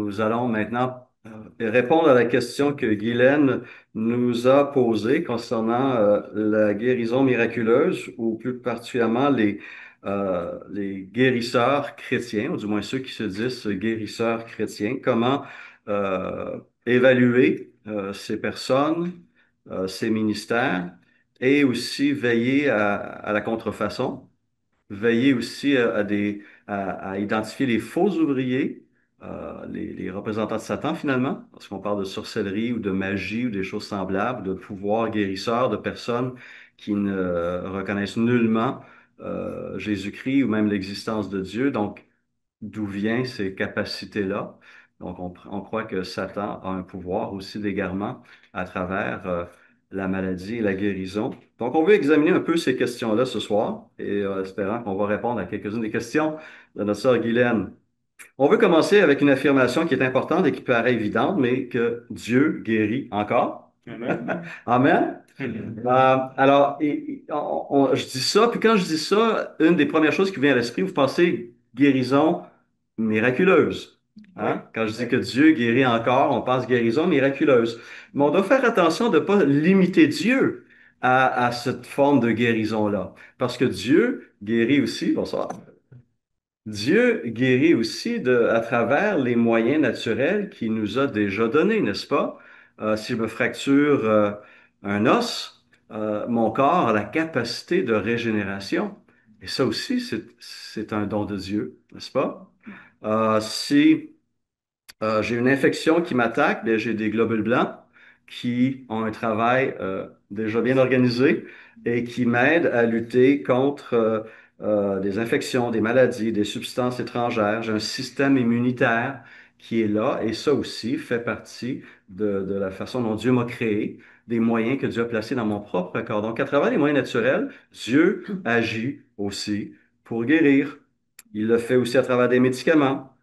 nous allons maintenant répondre à la question que Guylaine nous a posée concernant la guérison miraculeuse, ou plus particulièrement les guérisseurs chrétiens, ou du moins ceux qui se disent guérisseurs chrétiens. Comment évaluer ces personnes, ces ministères, et aussi veiller à la contrefaçon, veiller aussi à identifier les faux ouvriers, les représentants de Satan finalement, parce qu'on parle de sorcellerie ou de magie ou des choses semblables, de pouvoirs guérisseurs de personnes qui ne reconnaissent nullement Jésus-Christ ou même l'existence de Dieu. Donc, d'où viennent ces capacités-là? Donc, on croit que Satan a un pouvoir aussi d'égarement à travers la maladie et la guérison. Donc, on veut examiner un peu ces questions-là ce soir, et espérant qu'on va répondre à quelques-unes des questions de notre sœur Guylaine. On veut commencer avec une affirmation qui est importante et qui paraît évidente, mais que Dieu guérit encore. Amen. Amen. Alors, je dis ça, puis quand je dis ça, une des premières choses qui vient à l'esprit, vous pensez guérison miraculeuse. Hein? Quand je dis que Dieu guérit encore, on pense guérison miraculeuse. Mais on doit faire attention de ne pas limiter Dieu à cette forme de guérison-là. Parce que Dieu guérit aussi, bonsoir, Dieu guérit aussi à travers les moyens naturels qu'il nous a déjà donnés, n'est-ce pas? Si je me fracture un os, mon corps a la capacité de régénération. Et ça aussi, c'est un don de Dieu, n'est-ce pas? Si j'ai une infection qui m'attaque, bien, j'ai des globules blancs qui ont un travail déjà bien organisé et qui m'aident à lutter contre des infections, des maladies, des substances étrangères. J'ai un système immunitaire qui est là, et ça aussi fait partie de la façon dont Dieu m'a créé, des moyens que Dieu a placés dans mon propre corps. Donc, à travers les moyens naturels, Dieu agit aussi pour guérir. Il le fait aussi à travers des médicaments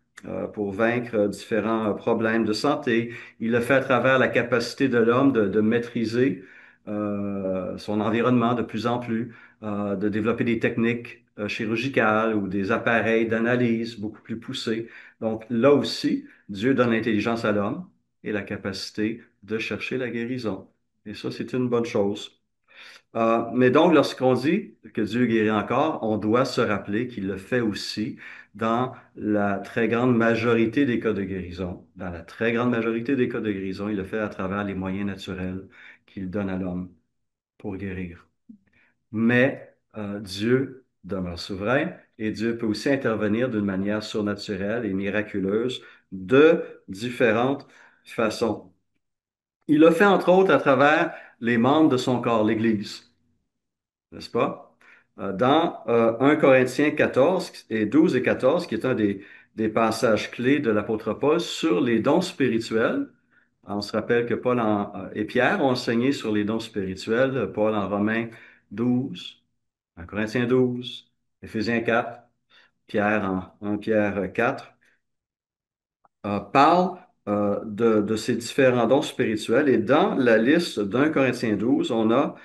pour vaincre différents problèmes de santé. Il le fait à travers la capacité de l'homme de maîtriser son environnement de plus en plus, de développer des techniques chirurgicales ou des appareils d'analyse beaucoup plus poussés. Donc là aussi, Dieu donne l'intelligence à l'homme et la capacité de chercher la guérison. Et ça, c'est une bonne chose. Mais donc, lorsqu'on dit que Dieu guérit encore, on doit se rappeler qu'il le fait aussi dans la très grande majorité des cas de guérison. Dans la très grande majorité des cas de guérison, il le fait à travers les moyens naturels qu'il donne à l'homme pour guérir. Mais Dieu demeure souverain, et Dieu peut aussi intervenir d'une manière surnaturelle et miraculeuse de différentes façons. Il le fait entre autres à travers les membres de son corps, l'Église, n'est-ce pas? Dans 1 Corinthiens 14 et 12 et 14, qui est un des passages clés de l'apôtre Paul sur les dons spirituels. On se rappelle que et Pierre ont enseigné sur les dons spirituels, Paul en Romains 12, en Corinthiens 12, Éphésiens 4, Pierre en 1 Pierre 4, parle de ces différents dons spirituels. Et dans la liste d'un Corinthiens 12, on a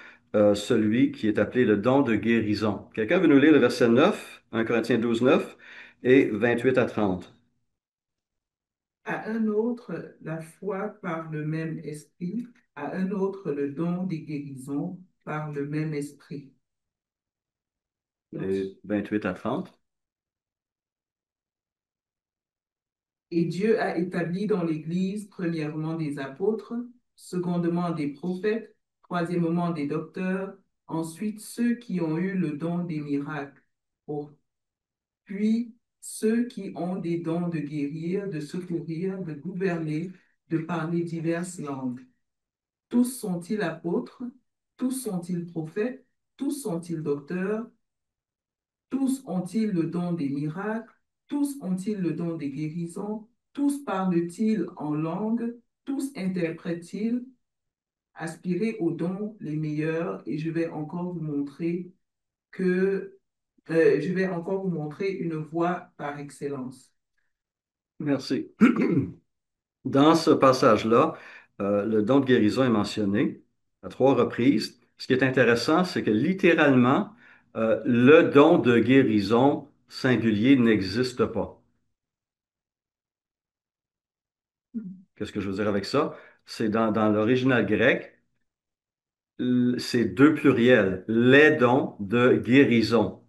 celui qui est appelé le don de guérison. Quelqu'un veut nous lire le verset 9, 1 Corinthiens 12, 9 et 28 à 30. À un autre, la foi par le même esprit, à un autre, le don des guérisons par le même esprit. Et 28 à 30. Et Dieu a établi dans l'Église, premièrement des apôtres, secondement des prophètes, troisièmement des docteurs, ensuite ceux qui ont eu le don des miracles, puis ceux qui ont des dons de guérir, de secourir, de gouverner, de parler diverses langues. Tous sont-ils apôtres? Tous sont-ils prophètes? Tous sont-ils docteurs? Tous ont-ils le don des miracles? Tous ont-ils le don des guérisons? Tous parlent-ils en langue? Tous interprètent-ils? Aspirez aux dons les meilleurs, et je vais encore vous montrer une voie par excellence. Merci. Dans ce passage-là, le don de guérison est mentionné à trois reprises. Ce qui est intéressant, c'est que littéralement, le don de guérison singulier n'existe pas. Qu'est-ce que je veux dire avec ça? C'est dans l'original grec, c'est deux pluriels, les dons de guérison,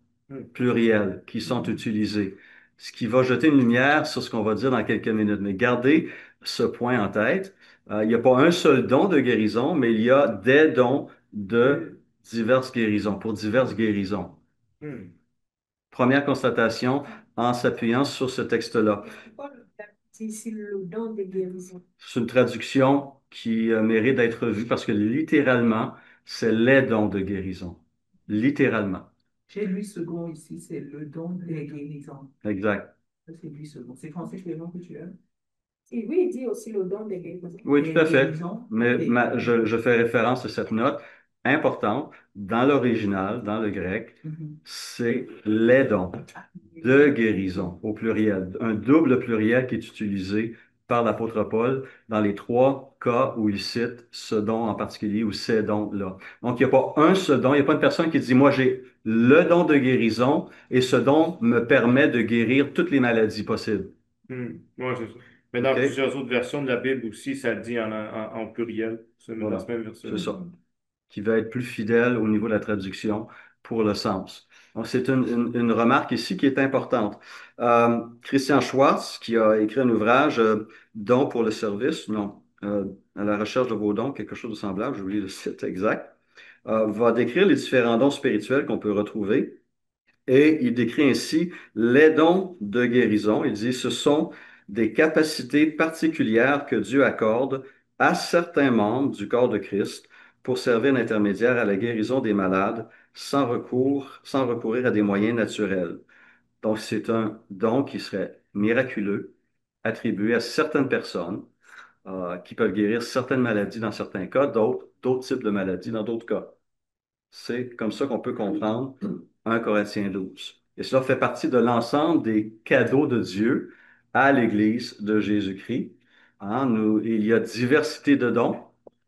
pluriels, qui sont utilisés. Ce qui va jeter une lumière sur ce qu'on va dire dans quelques minutes. Mais gardez ce point en tête. Il n'y a pas un seul don de guérison, mais il y a des dons de diverses guérisons, pour diverses guérisons. Hmm. Première constatation en s'appuyant sur ce texte-là. C'est ici le don de guérison. C'est une traduction qui mérite d'être vue parce que littéralement, c'est les dons de guérison. Littéralement. J'ai lu second ici, c'est le don des guérisons. Exact. Ça, c'est lu second. C'est Francis Clément que tu as? Et oui, il dit aussi le don de guérison. Oui, tout à Des fait. guérisons. Mais Ok. je fais référence à cette note importante. Dans l'original, dans le grec, Mhm. c'est les dons de guérison au pluriel. Un double pluriel qui est utilisé par l'apôtre Paul dans les trois cas où il cite ce don en particulier ou ces dons-là. Donc, il n'y a pas un seul don, il n'y a pas une personne qui dit, moi, j'ai le don de guérison et ce don me permet de guérir toutes les maladies possibles. Ouais, c'est ça. Mais dans OK? plusieurs autres versions de la Bible aussi, ça le dit en pluriel, dans Voilà, ce même verset. c'est ça. Qui va être plus fidèle au niveau de la traduction pour le sens. Donc, c'est une remarque ici qui est importante. Christian Schwartz, qui a écrit un ouvrage, Dons pour le service, non, à la recherche de vos dons, quelque chose de semblable, j'ai oublié le site exact, va décrire les différents dons spirituels qu'on peut retrouver. Et il décrit ainsi les dons de guérison. Il dit, ce sont des capacités particulières que Dieu accorde à certains membres du corps de Christ pour servir d'intermédiaire à la guérison des malades sans recourir à des moyens naturels. Donc, c'est un don qui serait miraculeux, attribué à certaines personnes, qui peuvent guérir certaines maladies dans certains cas, d'autres types de maladies dans d'autres cas. C'est comme ça qu'on peut comprendre 1 Corinthiens 12. Et cela fait partie de l'ensemble des cadeaux de Dieu à l'Église de Jésus-Christ. Il y a diversité de dons,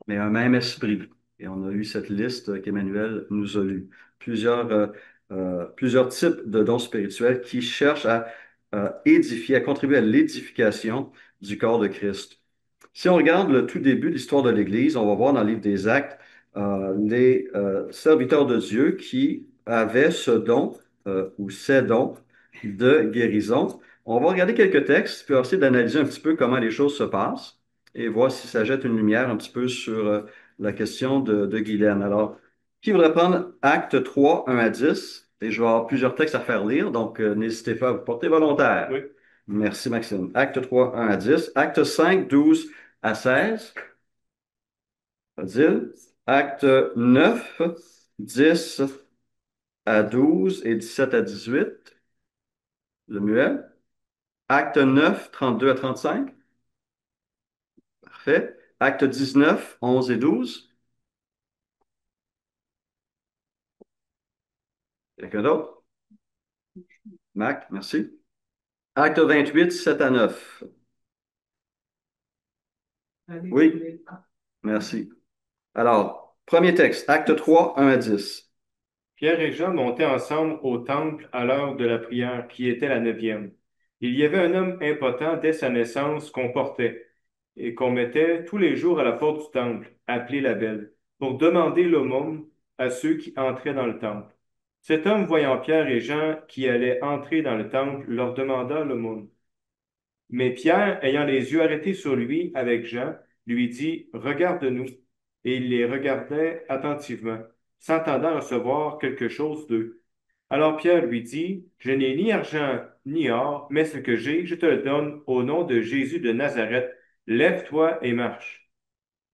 mais un même esprit. Et on a eu cette liste qu'Emmanuel nous a lue. Plusieurs types de dons spirituels qui cherchent à édifier, à contribuer à l'édification du corps de Christ. Si on regarde le tout début de l'histoire de l'Église, on va voir dans le livre des Actes les serviteurs de Dieu qui avaient ce don ou ces dons de guérison. On va regarder quelques textes, puis essayer d'analyser un petit peu comment les choses se passent et voir si ça jette une lumière un petit peu sur la question de Guylaine. Alors, qui voudrait prendre Acte 3, 1 à 10? Et je vais avoir plusieurs textes à faire lire, donc n'hésitez pas à vous porter volontaire. Oui. Merci, Maxime. Acte 3, 1 à 10. Acte 5, 12 à 16. Odile. Acte 9, 10 à 12 et 17 à 18. Lemuel. Acte 9, 32 à 35. Parfait. Acte 19, 11 et 12. Quelqu'un d'autre? Mac, merci. Acte 28, 7 à 9. Allez, Oui, Gabriel. merci. Alors, premier texte, Acte 3, 1 à 10. Pierre et Jean montaient ensemble au temple à l'heure de la prière, qui était la neuvième. Il y avait un homme impotent dès sa naissance qu'on portait et qu'on mettait tous les jours à la porte du temple, appelé la Belle, pour demander l'aumône à ceux qui entraient dans le temple. Cet homme, voyant Pierre et Jean qui allaient entrer dans le temple, leur demanda l'aumône. Mais Pierre, ayant les yeux arrêtés sur lui avec Jean, lui dit, regarde-nous. Et il les regardait attentivement, s'attendant à recevoir quelque chose d'eux. Alors Pierre lui dit, je n'ai ni argent ni or, mais ce que j'ai, je te le donne au nom de Jésus de Nazareth. Lève-toi et marche.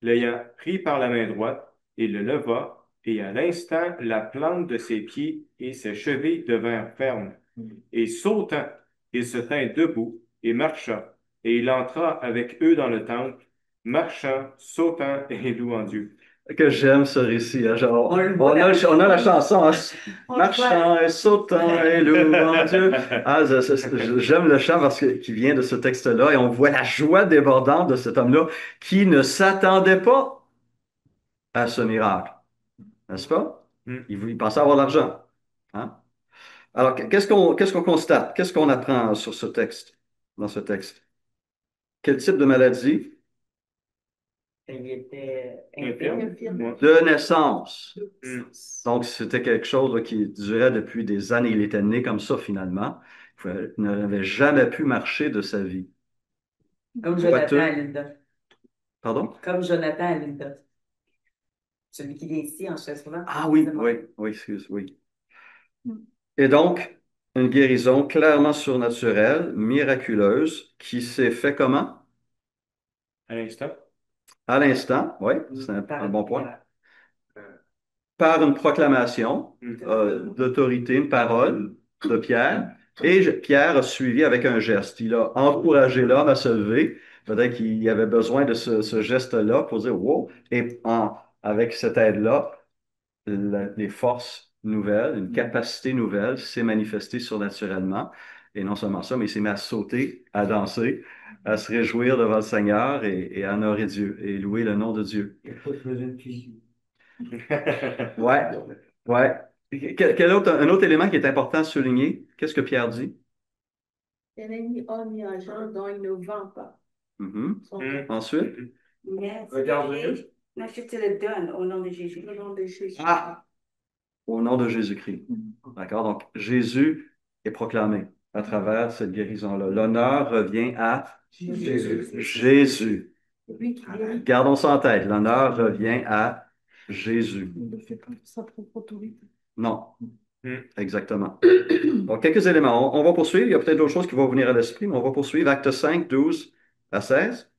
L'ayant pris par la main droite, il le leva, et à l'instant, la plante de ses pieds et ses chevilles devinrent fermes. Et sautant, il se tint debout et marcha, et il entra avec eux dans le temple, marchant, sautant et louant Dieu. Que j'aime ce récit. Hein, genre, On le on voit a, dans- on a la chanson, hein, On le marchant et sautant et louant Dieu. Ah, j'aime le chant parce qu'il vient de ce texte-là et on voit la joie débordante de cet homme-là qui ne s'attendait pas à ce miracle, n'est-ce pas? Hmm. Il pensait avoir l'argent. Hein? Alors, qu'est-ce qu'on constate? Qu'est-ce qu'on apprend sur ce texte, dans ce texte? Quel type de maladie Il était Infirme. infirme. Ouais. De naissance. Mm. Donc, c'était quelque chose là, qui durait depuis des années. Il était né comme ça, finalement. Il n'avait jamais pu marcher de sa vie. Comme Jonathan à Boiteux. Linda. Pardon? Comme Jonathan à Linda. Celui qui vient ici en souvent. Ah oui, oui, excuse, oui. Et donc, une guérison clairement surnaturelle, miraculeuse, qui s'est fait comment? À l'instant. À l'instant, oui, c'est Par un bon point. euh, Par une proclamation Mm. d'autorité, une parole de Pierre. Et Pierre a suivi avec un geste. Il a encouragé l'homme à se lever. Peut-être qu'il avait besoin de ce geste-là pour dire wow. Et avec cette aide-là, les forces nouvelles, une capacité nouvelle s'est manifestée surnaturellement. Et non seulement ça, mais il s'est mis à sauter, à danser, à se réjouir devant le Seigneur et à honorer Dieu et louer le nom de Dieu. Ouais, ouais. Quel autre, un autre élément qui est important à souligner? Qu'est-ce que Pierre dit? Il n'est ni homme ni argent dont il ne vend pas. Mhm. Son Mm. Ensuite? Mais Regarde-le. non, je te le donne au nom de Jésus. Au nom de Jésus. Ah! Au nom de Jésus-Christ. D'accord? Donc, Jésus est proclamé à travers cette guérison-là. L'honneur revient à Jésus. Lui qui guérit. Gardons ça en tête. L'honneur revient à Jésus. Il ne le fait pas de sa propre autorité. Non, Mm. exactement. Donc, quelques éléments. On va poursuivre. Il y a peut-être d'autres choses qui vont venir à l'esprit, mais on va poursuivre. Acte 5, 12 à 16.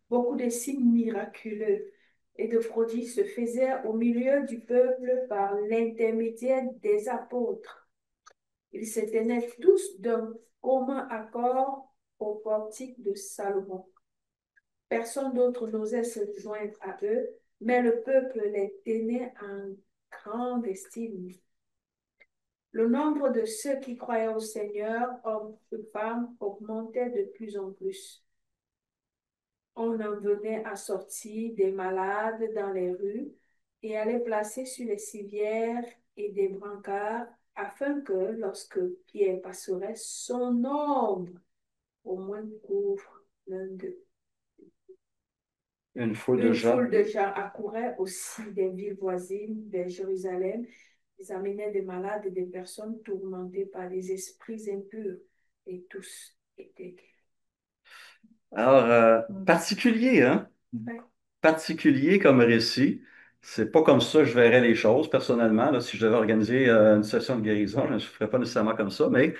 Beaucoup de signes miraculeux et de prodiges se faisaient au milieu du peuple par l'intermédiaire des apôtres. Ils se tenaient tous d'un commun accord au portique de Salomon. Personne d'autre n'osait se joindre à eux, mais le peuple les tenait en grande estime. Le nombre de ceux qui croyaient au Seigneur, hommes et femmes, augmentait de plus en plus. On en venait à sortir des malades dans les rues et à les placer sur les civières et des brancards afin que, lorsque Pierre passerait, son ombre au moins couvre l'un d'eux. Une foule de Une gens. foule de gens accourait aussi des villes voisines vers Jérusalem. Ils amenaient des malades et des personnes tourmentées par des esprits impurs et tous étaient guéris. Alors, particulier, hein? Ouais. Particulier comme récit. C'est pas comme ça que je verrais les choses, personnellement. Là, si je devais organiser une session de guérison, je ne ferais pas nécessairement comme ça, mais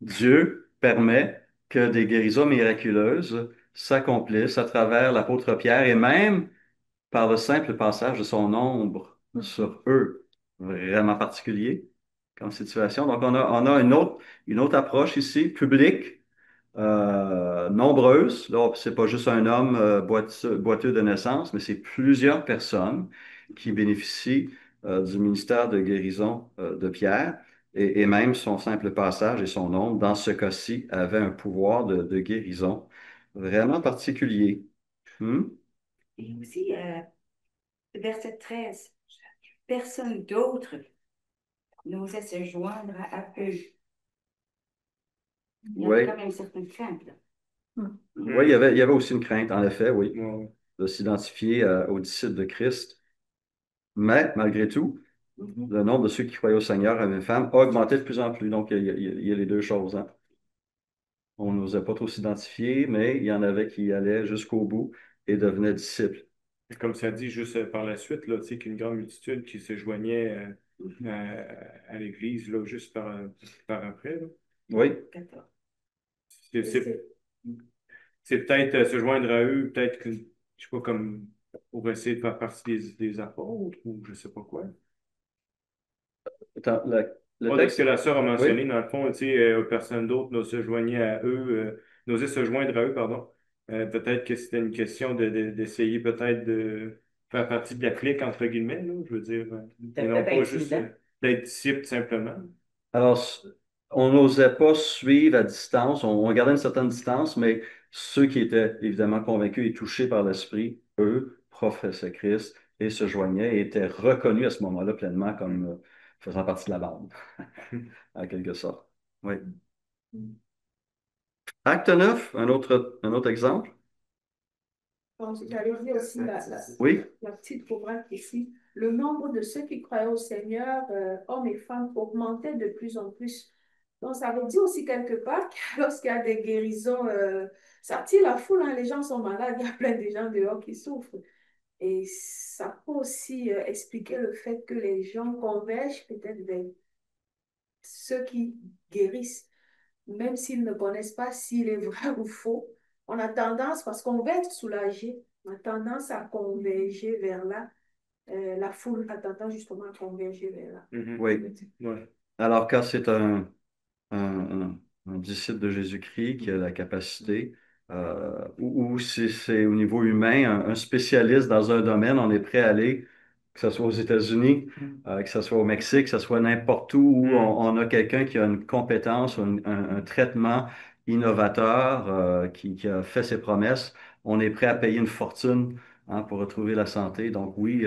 Dieu permet que des guérisons miraculeuses s'accomplissent à travers l'apôtre Pierre et même par le simple passage de son ombre sur eux. Vraiment particulier comme situation. Donc, on a une autre approche ici, publique, nombreuse. Là, c'est pas juste un homme boiteux de naissance, mais c'est plusieurs personnes qui bénéficient du ministère de guérison de Pierre. Et même son simple passage et son ombre, dans ce cas-ci, avait un pouvoir de guérison vraiment particulier. Hmm? Et aussi, verset 13. Personne d'autre n'osait se joindre à eux. Il y Oui, avait quand même une certaine crainte, là. oui, il y avait aussi une crainte, en effet, oui, Ouais. de s'identifier aux disciples de Christ. Mais malgré tout, le nombre de ceux qui croyaient au Seigneur, hommes et femmes, a augmenté de plus en plus. Donc, il y a les deux choses, hein. On n'osait pas trop s'identifier, mais il y en avait qui allaient jusqu'au bout et devenaient disciples. Comme ça dit juste par la suite, là, tu sais, qu'une grande multitude qui se joignait à l'Église là, juste par après. Là. Oui, 14. C'est c'est peut-être se joindre à eux, peut-être que, je sais pas, comme pour essayer de faire partie des apôtres ou je sais pas quoi. attends, le Pas de ce texte, que la sœur a oui, mentionné, dans le fond, tu sais, personne d'autre n'osait se joindre à eux, pardon. Peut-être que c'était une question d'essayer peut-être de faire partie de la clique, entre guillemets, là, je veux dire, et non Peut-être pas juste intimidant. d'être disciple simplement. alors, on n'osait pas suivre à distance, on gardait une certaine distance, mais ceux qui étaient évidemment convaincus et touchés par l'Esprit, eux, professaient Christ et se joignaient et étaient reconnus à ce moment-là pleinement comme faisant partie de la bande, en quelque sorte. Oui. Acte 9, un autre exemple. Donc, j'allais dire aussi Oui, la petite remarque ici. Le nombre de ceux qui croyaient au Seigneur, hommes et femmes, augmentait de plus en plus. Donc, ça veut dire aussi quelque part que lorsqu'il y a des guérisons, ça attire la foule, hein, les gens sont malades, il y a plein de gens dehors qui souffrent. Et ça peut aussi expliquer le fait que les gens convergent peut-être vers ceux qui guérissent, même s'ils ne connaissent pas s'il est vrai ou faux. On a tendance, parce qu'on veut être soulagé, on a tendance à converger vers là. La foule a tendance justement à converger vers là. oui. Ouais. Alors, quand c'est un disciple de Jésus-Christ qui a la capacité, ou si c'est au niveau humain, un spécialiste dans un domaine, on est prêt à aller, que ce soit aux États-Unis, que ce soit au Mexique, que ce soit n'importe où où on a quelqu'un qui a une compétence, un traitement innovateur, qui a fait ses promesses, on est prêt à payer une fortune, hein, pour retrouver la santé. Donc oui,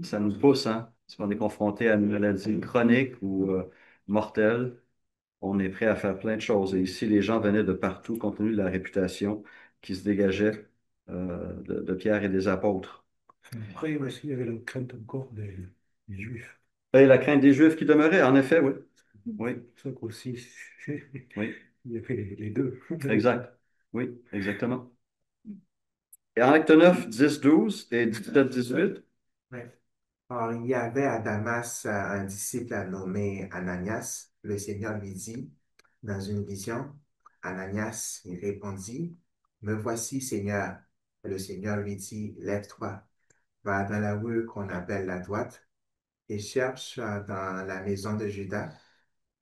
ça nous pousse, hein. Si on est confronté à une maladie chronique ou mortelle, on est prêt à faire plein de choses. Et ici, les gens venaient de partout compte tenu de la réputation qui se dégageait de Pierre et des apôtres. Après aussi, il y avait la crainte encore des Juifs. Et la crainte des Juifs qui demeurait, en effet, oui. Oui, C'est ça qu'aussi, oui, il y avait les deux. exact. Oui, exactement. Et en Acte 9, 10, 12 et 17, 18. Ouais. Or, il y avait à Damas un disciple nommé Ananias. Le Seigneur lui dit, dans une vision, Ananias, il répondit, Me voici, Seigneur. Et le Seigneur lui dit, Lève-toi, va dans la rue qu'on appelle la droite et cherche dans la maison de Judas,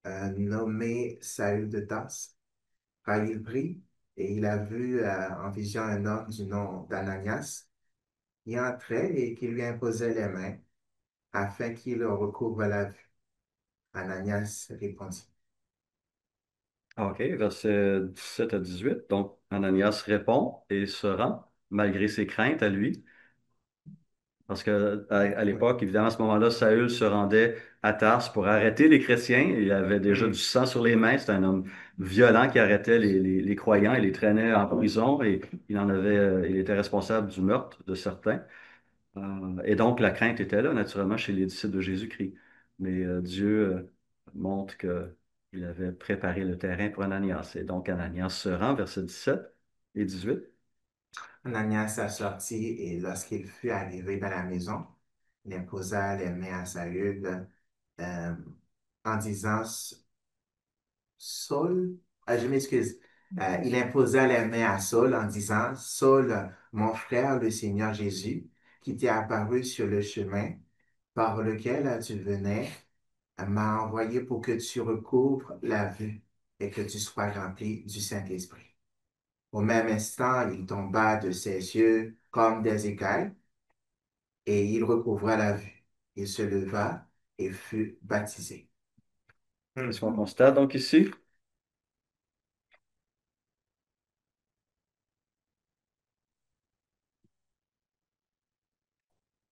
nommé Saül de Tarse. Car il prit et il a vu en vision un homme du nom d'Ananias qui entrait et qui lui imposait les mains afin qu'il recouvre la vue. Ananias répondit. OK, versets 17 à 18. Donc, Ananias répond et se rend, malgré ses craintes à lui. Parce que à l'époque, évidemment, à ce moment-là, Saül se rendait à Tarse pour arrêter les chrétiens. Il avait déjà du sang sur les mains. C'était un homme violent qui arrêtait les croyants et les traînait en prison. Et il était responsable du meurtre de certains. Et donc, la crainte était là, naturellement, chez les disciples de Jésus-Christ. Mais Dieu montre qu'il avait préparé le terrain pour Ananias. Et donc, Ananias se rend, versets 17 et 18. Ananias a sorti et lorsqu'il fut arrivé dans la maison, il imposa les mains à Saül euh, en disant, Saul, je m'excuse, il imposa les mains à Saul en disant, Saul, mon frère, le Seigneur Jésus, qui t'est apparu sur le chemin par lequel tu venais, m'a envoyé pour que tu recouvres la vue et que tu sois rempli du Saint-Esprit. Au même instant, il tomba de ses yeux comme des écailles et il recouvra la vue. Il se leva et fut baptisé. Qu'est-ce qu'on constate donc ici?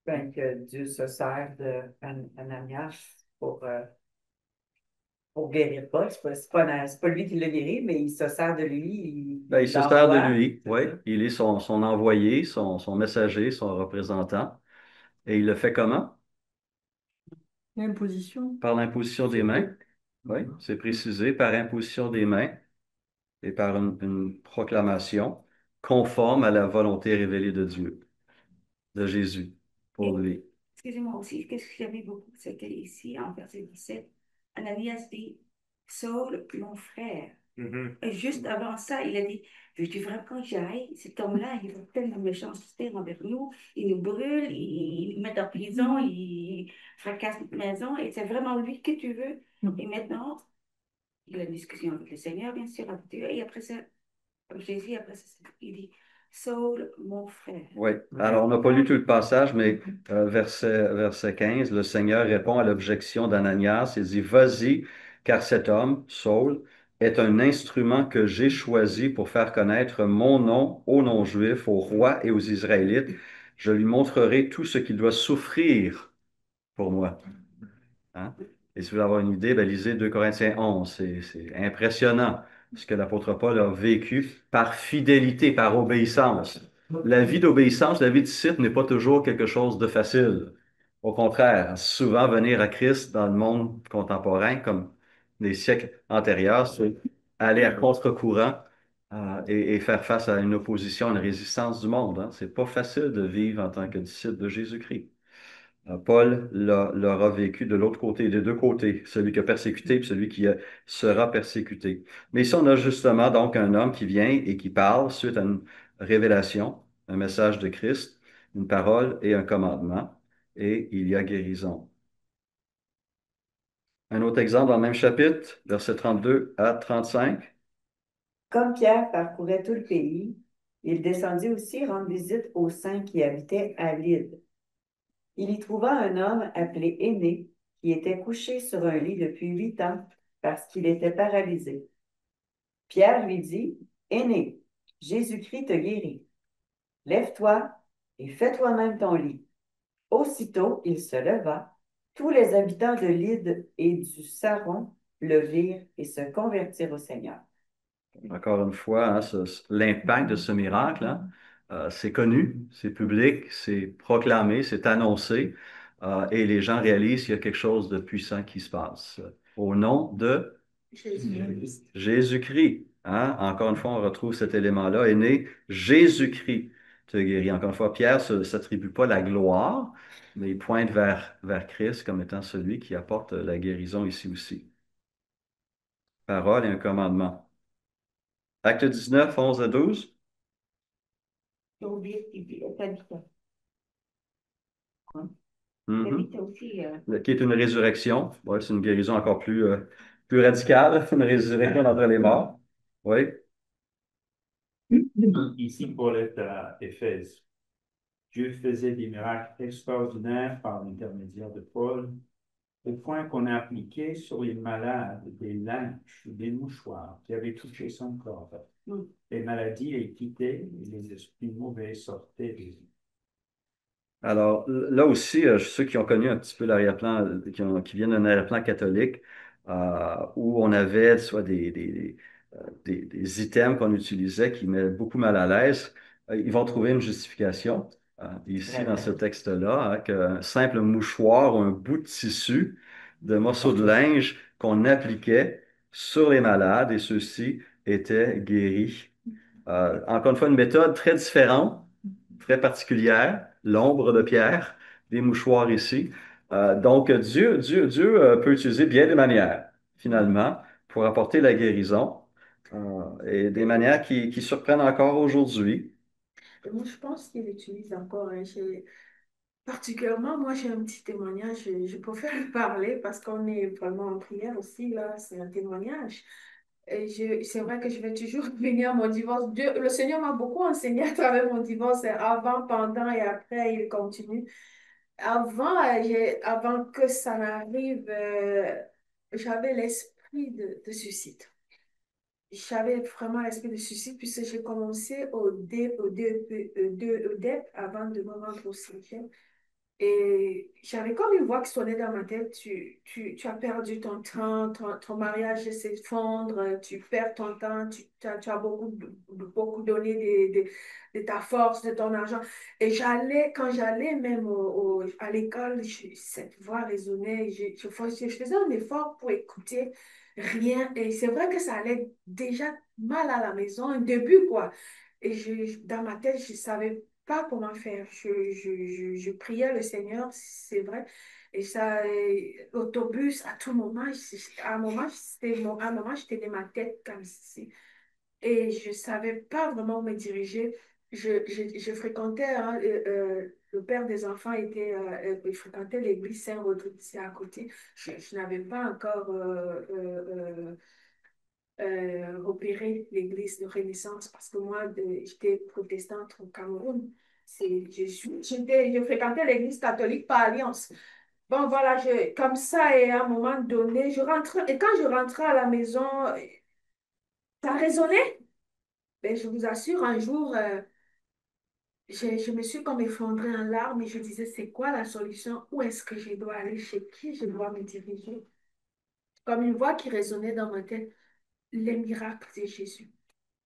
Ben, que Dieu se sert d'Ananias pour guérir Paul. C'est pas lui qui l'a guéri, mais il se sert de lui. Ben, il Il se sert de l'envoie. lui, C'est oui. ça. Il est son envoyé, son messager, son représentant. Et il le fait comment? L'imposition. Par l'imposition des mains. Oui, c'est précisé, par imposition des mains et par une proclamation conforme à la volonté révélée de Dieu, de Jésus, pour Et, lui. excusez-moi aussi, qu'est-ce que j'avais beaucoup, c'était ici, en verset 17, Ananias dit, Saul, mon frère. Et juste avant ça, il a dit, veux-tu vraiment que j'aille? Cet homme-là, il fait tellement de méchanceté envers nous, il nous brûle, il nous met en prison, il fracasse notre maison, et c'est vraiment lui que tu veux. Et maintenant, il a une discussion avec le Seigneur, bien sûr, avec Dieu, et après ça, Jésus, après ça, il dit, Saul, mon frère. Oui. Alors, on n'a pas lu tout le passage, mais verset 15, le Seigneur répond à l'objection d'Ananias et dit, Vas-y, car cet homme, Saul, est un instrument que j'ai choisi pour faire connaître mon nom aux non-juifs, aux rois et aux Israélites. Je lui montrerai tout ce qu'il doit souffrir pour moi. Hein? Et si vous voulez avoir une idée, ben, lisez 2 Corinthiens 11. C'est impressionnant ce que l'apôtre Paul a vécu par fidélité, par obéissance. La vie d'obéissance, la vie de disciple n'est pas toujours quelque chose de facile. Au contraire, souvent venir à Christ dans le monde contemporain, comme les siècles antérieurs, c'est aller à contre-courant et faire face à une opposition, à une résistance du monde. Hein. C'est pas facile de vivre en tant que disciple de Jésus-Christ. Paul l'aura vécu de l'autre côté, des deux côtés, celui qui a persécuté et celui qui sera persécuté. Mais ici, on a justement donc un homme qui vient et qui parle suite à une révélation, un message de Christ, une parole et un commandement, et il y a guérison. Un autre exemple dans le même chapitre, versets 32 à 35. Comme Pierre parcourait tout le pays, il descendit aussi rendre visite aux saints qui habitaient à Lydde. Il y trouva un homme appelé Énée, qui était couché sur un lit depuis 8 ans, parce qu'il était paralysé. Pierre lui dit, Énée, Jésus-Christ te guérit. Lève-toi et fais toi-même ton lit. Aussitôt, il se leva. Tous les habitants de Lydde et du Saron le virent et se convertirent au Seigneur. Encore une fois, hein, l'impact de ce miracle, hein, c'est connu, c'est public, c'est proclamé, c'est annoncé, et les gens réalisent qu'il y a quelque chose de puissant qui se passe. Au nom de Jésus-Christ. Hein, encore une fois, on retrouve cet élément-là, est né Jésus-Christ te guérit. Encore une fois, Pierre ne s'attribue pas la gloire, mais il pointe vers Christ comme étant celui qui apporte la guérison ici aussi. Parole et un commandement. Acte 19, 11 à 12. J'ai oublié ce qu'il dit. Tabitha. Hein? Mhm. Tabitha aussi. Qui est une résurrection. Ouais, c'est une guérison encore plus radicale, une résurrection d'entre les morts. Oui. Ici, Paul est à Éphèse. Dieu faisait des miracles extraordinaires par l'intermédiaire de Paul, au point qu'on a appliqué sur les malades des linges ou des mouchoirs qui avaient touché son corps. Les maladies les quittaient et les esprits mauvais sortaient de lui. Alors, là aussi, ceux qui ont connu un petit peu l'arrière-plan, qui viennent d'un arrière-plan catholique, où on avait soit des items qu'on utilisait qui mettaient beaucoup mal à l'aise, ils vont trouver une justification, ici dans ce texte-là, hein, qu'un simple mouchoir ou un bout de tissu, de morceau de linge qu'on appliquait sur les malades et ceux-ci étaient guéris. Encore une fois, une méthode très différente, très particulière, l'ombre de Pierre, des mouchoirs ici. Donc, Dieu peut utiliser bien des manières, finalement, pour apporter la guérison, et des manières qui surprennent encore aujourd'hui. Moi, je pense qu'il utilise encore. Hein. Particulièrement, moi, j'ai un petit témoignage. Je préfère le parler parce qu'on est vraiment en prière aussi. Là, c'est un témoignage. C'est vrai que je vais toujours venir à mon divorce. Le Seigneur m'a beaucoup enseigné à travers mon divorce, avant, pendant et après, il continue. Avant, avant que ça n'arrive, j'avais l'esprit de suicide. J'avais vraiment l'esprit de suicide puisque j'ai commencé au DEP avant de me rendre au cégep. Et j'avais comme une voix qui sonnait dans ma tête, tu as perdu ton temps, ton mariage s'effondre, tu perds ton temps, tu as beaucoup donné de ta force, de ton argent. Et quand j'allais même à l'école, cette voix résonnait, je faisais un effort pour écouter rien. Et c'est vrai que ça allait déjà mal à la maison, un début quoi. Et dans ma tête, je ne savais pas comment faire. Je priais le Seigneur, c'est vrai. Et ça, l'autobus, à tout moment, à un moment, à un moment, j'étais dans ma tête comme ceci. Et je ne savais pas vraiment où me diriger. Je fréquentais, hein, le père des enfants il fréquentait l'église Saint-Rodrigue, c'est à côté. Je n'avais pas encore repérer l'église de Renaissance parce que moi, j'étais protestante au Cameroun. Je fréquentais l'église catholique par alliance. Bon, voilà, comme ça, et à un moment donné, et quand je rentrais à la maison, ça résonnait. Ben, je vous assure, un jour, je me suis comme effondrée en larmes et je disais, c'est quoi la solution? Où est-ce que je dois aller? Chez qui je dois me diriger? Comme une voix qui résonnait dans ma tête. les miracles de Jésus.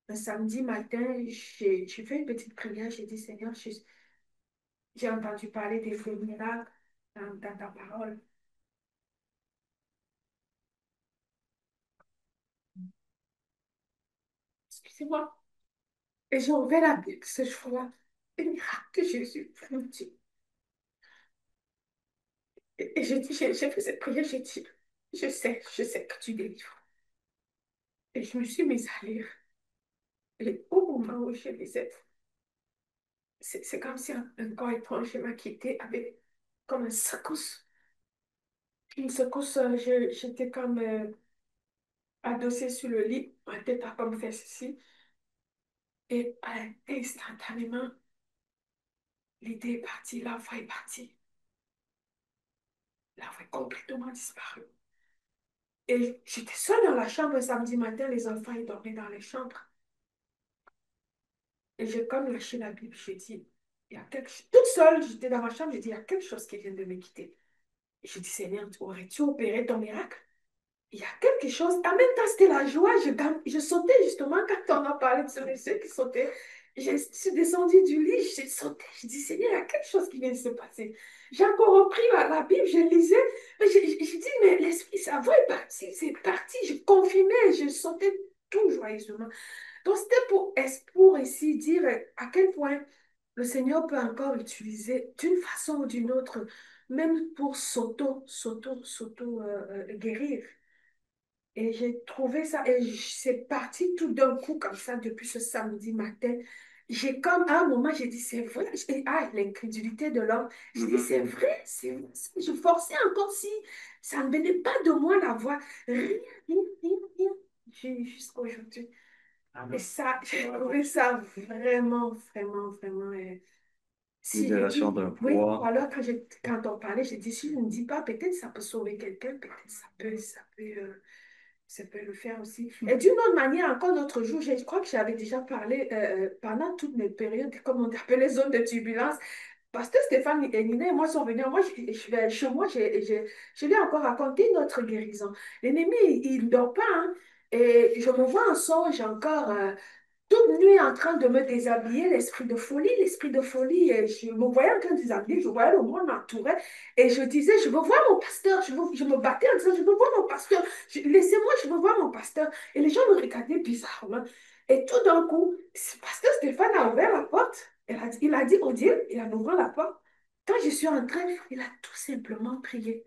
Un samedi matin, j'ai fait une petite prière, j'ai dit, Seigneur, j'ai entendu parler des faits miracles dans ta parole. Excusez-moi. Et j'ai ouvert la Bible ce jour-là. Les miracles que Jésus fait. Et j'ai dit, j'ai fait cette prière, j'ai dit, je sais que tu délivres. Et je me suis mise à lire. Et au moment où je lisais, c'est comme si un corps étranger m'a quitté avec comme une secousse. Une secousse, j'étais comme adossée sur le lit, ma tête a comme fait ceci. Et instantanément, l'idée est partie, l'enfant est parti. L'enfant est complètement disparu. Et j'étais seule dans la chambre un samedi matin, les enfants ils dormaient dans les chambres. Et j'ai comme lâché la Bible, j'ai dit, il y a quelque chose. Toute seule, j'étais dans ma chambre, j'ai dit, il y a quelque chose qui vient de me quitter. Et j'ai dit, Seigneur, aurais-tu opéré ton miracle? Il y a quelque chose. En même temps, c'était la joie. Je sautais justement quand on a parlé de ce monsieur qui sautait. Je suis descendue du lit, j'ai sauté. Je dis, Seigneur, il y a quelque chose qui vient de se passer. J'ai encore repris la Bible, je lisais. Mais je dis, mais l'esprit, sa voix est partie, c'est parti. Je confirmais, je sautais tout joyeusement. Donc, c'était pour ici dire à quel point le Seigneur peut encore utiliser d'une façon ou d'une autre, même pour guérir. Et j'ai trouvé ça, et c'est parti tout d'un coup comme ça depuis ce samedi matin. J'ai comme, à un moment, j'ai dit, c'est vrai. L'incrédulité de l'homme. J'ai dit, c'est vrai, c'est vrai. Je forçais encore si ça ne venait pas de moi la voix. Rien, rien, rien, rien. Jusqu'à aujourd'hui. Et ça, j'ai trouvé ça vraiment, vraiment, vraiment. Si j'ai dit, Libération d'un oui, poids. alors quand on parlait, j'ai dit, si je ne dis pas, peut-être ça peut sauver quelqu'un, peut-être ça peut le faire aussi. Et d'une autre manière, encore l'autre jour, je crois que j'avais déjà parlé pendant toutes mes périodes, comme on appelle les zones de turbulence. Pasteur Stéphane et Nina et moi sont venus. Moi, je vais chez moi, je lui ai encore raconté notre guérison. L'ennemi, il ne dort pas. Hein. Et je me vois en songe encore. Toute nuit en train de me déshabiller, l'esprit de folie. Et je me voyais en train de déshabiller, je voyais le monde m'entourer. Et je disais, je veux voir mon pasteur. Je me battais en disant, je veux voir mon pasteur. Laissez-moi, je veux voir mon pasteur. Et les gens me regardaient bizarrement. Et tout d'un coup, pasteur Stéphane a ouvert la porte. Il a dit, Odile, il a ouvert la porte. Quand je suis entrée, il a tout simplement prié.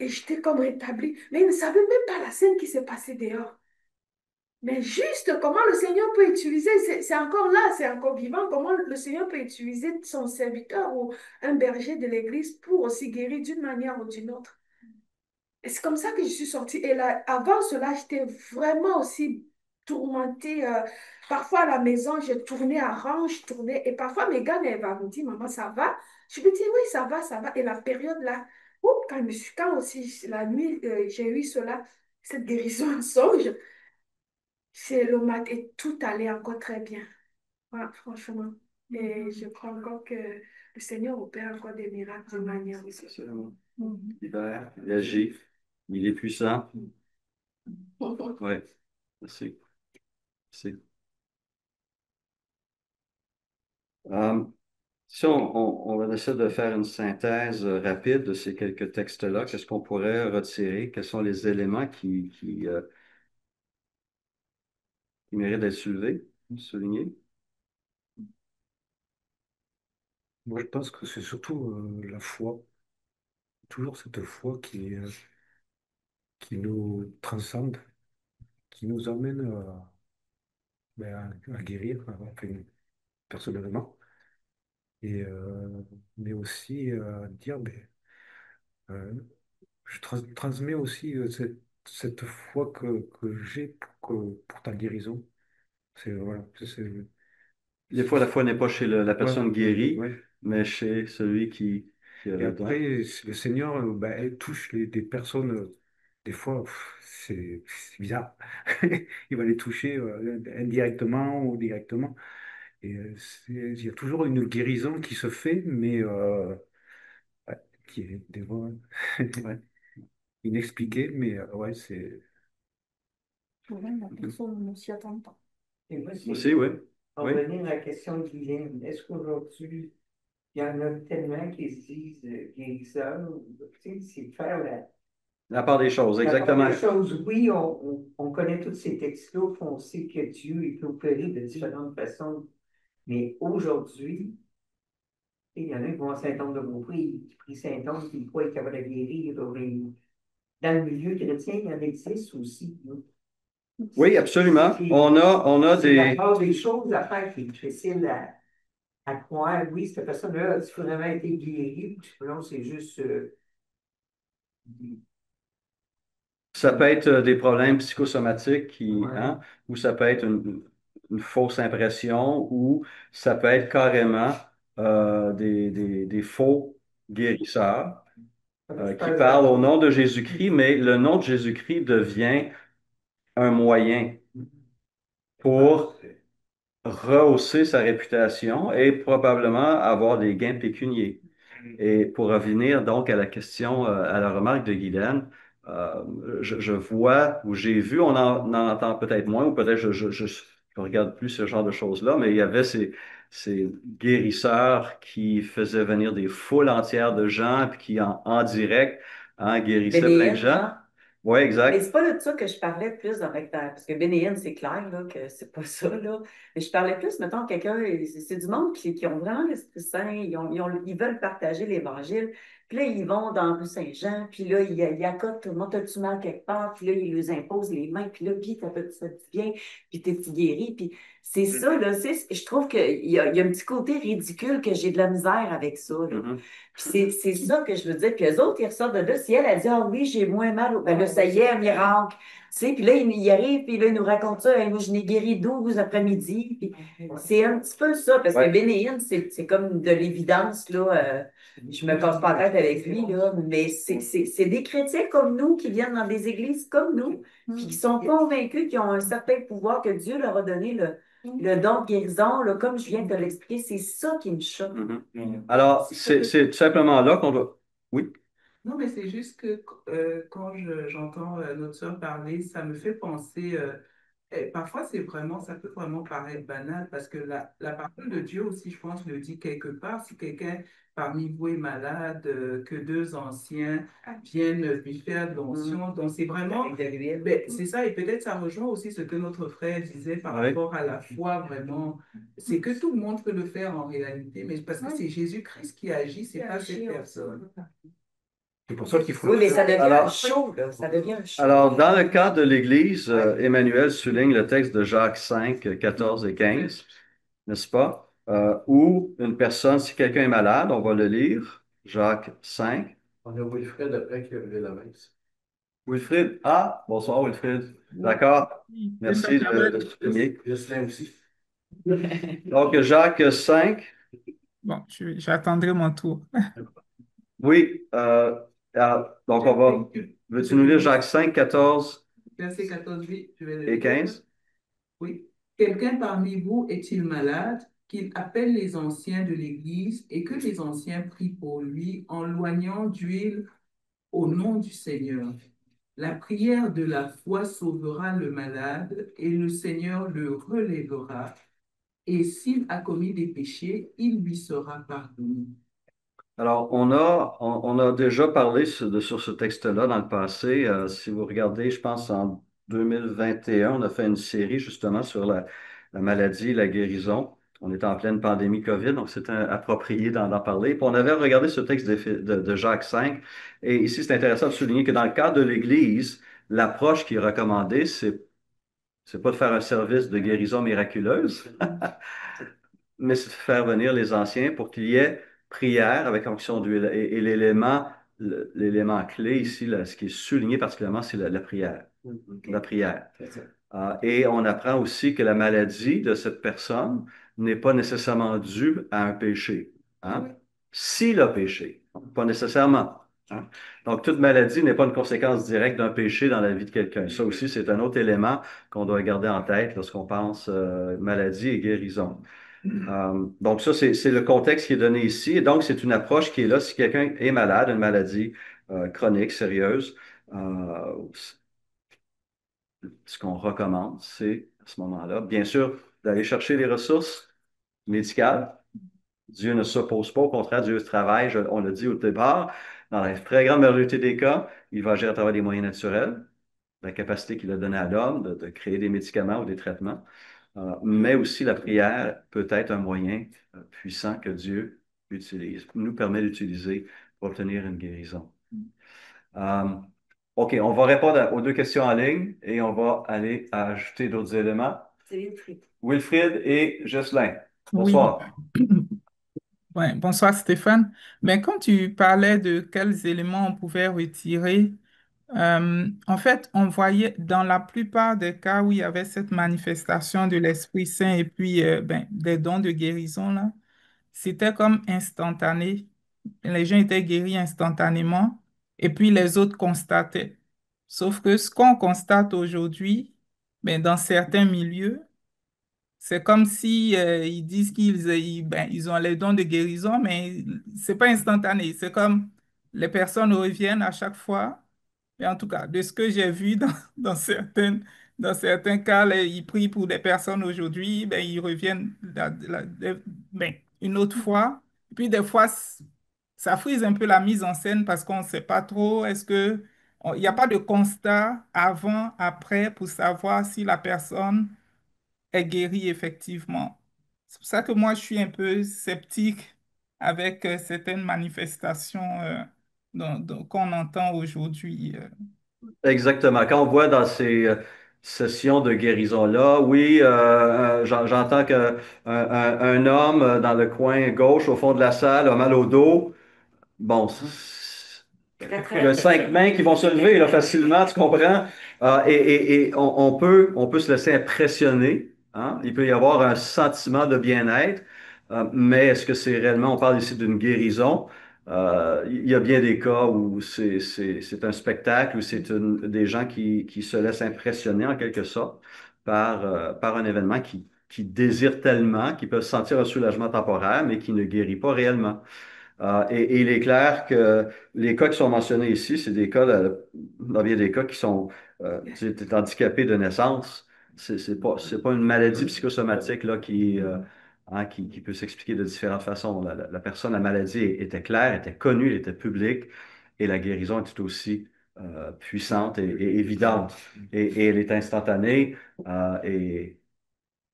Et j'étais comme rétablie. Mais il ne savait même pas la scène qui s'est passée dehors. Mais juste comment le Seigneur peut utiliser, c'est encore là, c'est encore vivant, comment le Seigneur peut utiliser son serviteur ou un berger de l'église pour aussi guérir d'une manière ou d'une autre. Et c'est comme ça que je suis sortie. Et là, avant cela, j'étais vraiment aussi tourmentée. Parfois à la maison, je tournais à rang, je tournais. Et parfois, Mégane, elle va me dire, maman, ça va? Je me dis, oui, ça va, ça va. Et la période là, quand aussi la nuit, j'ai eu cela, cette guérison en songe, c'est le mat et tout allait encore très bien. Voilà, franchement. Et je crois encore que le Seigneur opère encore des miracles de manière aussi. Absolument. Il agit. Il est puissant. Oui. Merci. Merci. Euh, Si on va essayer de faire une synthèse rapide de ces quelques textes-là, qu'est-ce qu'on pourrait retirer? Quels sont les éléments qui méritent d'être soulignés? Moi, je pense que c'est surtout la foi, toujours cette foi qui nous transcende, qui nous amène à guérir, enfin, personnellement, mais aussi à dire, euh, je transmets aussi cette foi que j'ai pour ta guérison. Voilà, Des fois, la foi n'est pas chez la ouais, personne guérie, ouais. mais chez celui qui a Et le don. après, le Seigneur, elle touche des personnes, des fois, c'est bizarre. Il va les toucher indirectement ou directement. Et il y a toujours une guérison qui se fait, mais ouais, qui est des fois Ouais. inexpliquée, mais ouais, c'est. Ouais, la personne ne s'y attend pas. Et moi, Aussi, oui. en Oui. revenir à la question de Guylaine, est-ce qu'aujourd'hui, il y en a tellement qui se disent guérisseurs, tu sais, c'est de faire La part des choses, la part exactement. des choses. Oui, on connaît tous ces textes-là, puis on sait que Dieu il peut opérer de différentes façons. Mais aujourd'hui, il y en a qui vont à Saint-Anne-de-Beaupré, qui prient Saint-Anne, qui croient être capable de guérir. Dans le milieu chrétien, il y en existe aussi. Là. Oui, absolument. C'est On a c'est la des... part des choses à faire qui est difficile à croire. Oui, cette personne-là a vraiment été guérie, puis non, c'est juste. Ça peut être des problèmes psychosomatiques Ouais. ou ça peut être une fausse impression, ou ça peut être carrément des faux guérisseurs qui parlent au nom de Jésus-Christ, mais le nom de Jésus-Christ devient un moyen pour rehausser sa réputation et probablement avoir des gains pécuniaires. Et pour revenir donc à la question, à la remarque de Guylaine, je vois ou j'ai vu, on en entend peut-être moins, ou peut-être je regarde plus ce genre de choses-là, mais il y avait ces guérisseurs qui faisaient venir des foules entières de gens, puis qui en direct guérissaient plein de Bénéine, gens. hein? Oui, Mais exact. c'est pas de ça que je parlais plus parce que Bénéine, c'est clair là, que c'est pas ça, là. Mais je parlais plus, mettons, quelqu'un, c'est du monde qui ont vraiment l'Esprit Saint, ils veulent partager l'Évangile. Puis là, ils vont dans rue Saint-Jean, puis là, ils accotent tout le monde, t'as-tu mal quelque part, puis là, ils leur imposent les mains, puis là, puis ça te bien, puis t'es guéri. Puis c'est ça, là, je trouve qu'il y a un petit côté ridicule que j'ai de la misère avec ça, là. Mhm. Puis c'est ça que je veux dire. Puis eux autres, ils ressortent de là. Si elle a dit, ah oui, j'ai moins mal, ben là, ça y est, un miracle. Tu sais, puis là, il arrive, puis là, il nous raconte ça. Hey, moi, je n'ai guéri 12 après-midi. Puis c'est un petit peu ça, parce que Ouais. Bénéine, c'est comme de l'évidence, là. Je me casse pas la tête avec lui, là. Mais c'est des chrétiens comme nous qui viennent dans des églises comme nous, puis qui sont convaincus qu'ils ont un certain pouvoir que Dieu leur a donné le don de guérison, là, comme je viens de te l'expliquer. C'est ça qui me choque. Mhm. Alors, c'est tout simplement là qu'on doit... Oui. Non, mais c'est juste que quand j'entends notre sœur parler, ça me fait penser, et parfois ça peut vraiment paraître banal parce que la parole de Dieu aussi, je pense, le dit quelque part, si quelqu'un parmi vous est malade, que deux anciens viennent lui faire de l'onction, donc c'est vraiment, ben, c'est ça, et peut-être ça rejoint aussi ce que notre frère disait par Oui. rapport à la foi, vraiment, c'est que tout le monde peut le faire en réalité, mais parce que c'est Jésus-Christ qui agit, c'est pas cette personne. C'est pour ça qu'il faut Oui, le mais ça faire. devient Alors- un show, là. Ça devient un show. Alors, dans le cas de l'Église, Emmanuel souligne le texte de Jacques 5, 14 et 15, n'est-ce pas? Où une personne, si quelqu'un est malade, on va le lire, Jacques 5. On a Wilfred après qui a levé la main. Wilfrid, bonsoir Wilfrid. D'accord, merci de souligner. Jocelyn aussi. Donc, Jacques 5, Bon, j'attendrai mon tour. oui, donc on va, veux-tu nous lire Jacques 5, 14 Verset 14, oui, je vais le et lire. 15? Oui. Quelqu'un parmi vous est-il malade, qu'il appelle les anciens de l'Église et que les anciens prient pour lui en loignant d'huile au nom du Seigneur. La prière de la foi sauvera le malade et le Seigneur le relèvera. Et s'il a commis des péchés, il lui sera pardonné. Alors, on a déjà parlé sur ce texte-là dans le passé. Si vous regardez, je pense en 2021, on a fait une série justement sur la maladie, la guérison. On était en pleine pandémie COVID, donc c'était approprié d'en parler. Puis on avait regardé ce texte de Jacques 5. Et ici, c'est intéressant de souligner que dans le cadre de l'Église, l'approche qui est recommandée, c'est pas de faire un service de guérison miraculeuse, mais c'est de faire venir les anciens pour qu'il y ait prière avec onction d'huile. Et l'élément clé ici, là, ce qui est souligné particulièrement, c'est la prière. La prière. Et on apprend aussi que la maladie de cette personne n'est pas nécessairement due à un péché. Hein? S'il a péché, pas nécessairement. Hein? Donc, toute maladie n'est pas une conséquence directe d'un péché dans la vie de quelqu'un. Ça aussi, c'est un autre élément qu'on doit garder en tête lorsqu'on pense maladie et guérison. Donc, ça, c'est le contexte qui est donné ici. Et donc, c'est une approche qui est là si quelqu'un est malade, une maladie chronique, sérieuse. ce qu'on recommande, c'est à ce moment-là, bien sûr, d'aller chercher les ressources médicales. Dieu ne s'oppose pas, au contraire, Dieu travaille, on l'a dit au départ, dans la très grande majorité des cas, il va agir à travers des moyens naturels, la capacité qu'il a donnée à l'homme de créer des médicaments ou des traitements. Mais aussi la prière peut être un moyen puissant que Dieu utilise, nous permet d'utiliser pour obtenir une guérison. Euh, OK, on va répondre aux deux questions en ligne et on va aller ajouter d'autres éléments. C'est Wilfried. Wilfried et Jocelyn. Oui. Bonsoir. Ouais, bonsoir Stéphane. Mais quand tu parlais de quels éléments on pouvait retirer, en fait, on voyait dans la plupart des cas où il y avait cette manifestation de l'Esprit Saint et puis des dons de guérison, là, c'était comme instantané. Les gens étaient guéris instantanément et puis les autres constataient. Sauf que ce qu'on constate aujourd'hui, dans certains milieux, c'est comme si ils disent ils ont les dons de guérison, mais c'est pas instantané. C'est comme les personnes reviennent à chaque fois. Et en tout cas, de ce que j'ai vu dans certains cas, ils prient pour des personnes aujourd'hui, ils reviennent une autre fois. Et puis des fois, ça frise un peu la mise en scène parce qu'on ne sait pas trop, il n'y a pas de constat avant, après pour savoir si la personne est guéri effectivement. C'est pour ça que moi, je suis un peu sceptique avec certaines manifestations qu'on entend aujourd'hui. Exactement. Quand on voit dans ces sessions de guérison-là, oui, j'entends qu'un homme dans le coin gauche, au fond de la salle, a mal au dos. Bon, il y a 5 mains qui vont se lever là, facilement, tu comprends? Et on peut se laisser impressionner, hein? Il peut y avoir un sentiment de bien-être, mais est-ce que c'est réellement, on parle ici d'une guérison? Il y a bien des cas où c'est un spectacle, où des gens qui se laissent impressionner en quelque sorte par un événement qui désirent tellement, qu'ils peuvent sentir un soulagement temporaire, mais qui ne guérit pas réellement. Et il est clair que les cas qui sont mentionnés ici, c'est des cas, dans bien des cas qui sont handicapés de naissance. C'est pas une maladie psychosomatique là, qui peut s'expliquer de différentes façons. La personne, la maladie était claire, était connue, elle était publique, et la guérison était aussi puissante et évidente. Et elle est instantanée, et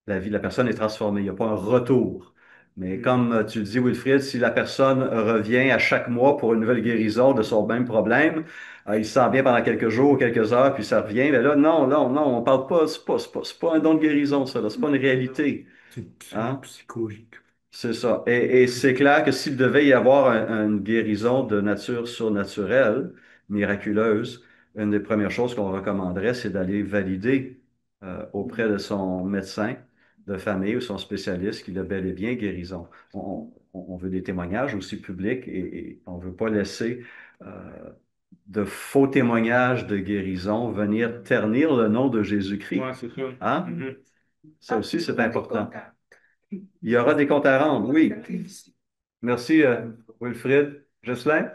la vie de la personne est transformée. Il n'y a pas un retour. Mais comme tu le dis, Wilfried, si la personne revient à chaque mois pour une nouvelle guérison de son même problème, il se sent bien pendant quelques jours, quelques heures, puis ça revient. Mais là, non, non, non, on parle pas, c'est pas un don de guérison, ça, là, c'est pas une réalité. C'est Hein? psychologique. C'est ça. Et c'est clair que s'il devait y avoir une guérison de nature surnaturelle, miraculeuse, une des premières choses qu'on recommanderait, c'est d'aller valider auprès de son médecin de famille ou son spécialiste qu'il a bel et bien guérison. On veut des témoignages aussi publics et on ne veut pas laisser de faux témoignages de guérison venir ternir le nom de Jésus-Christ. Ouais, c'est ça. Hein? Ça aussi, c'est important. Il y aura des comptes à rendre, oui. Merci, Wilfried. Jocelyn?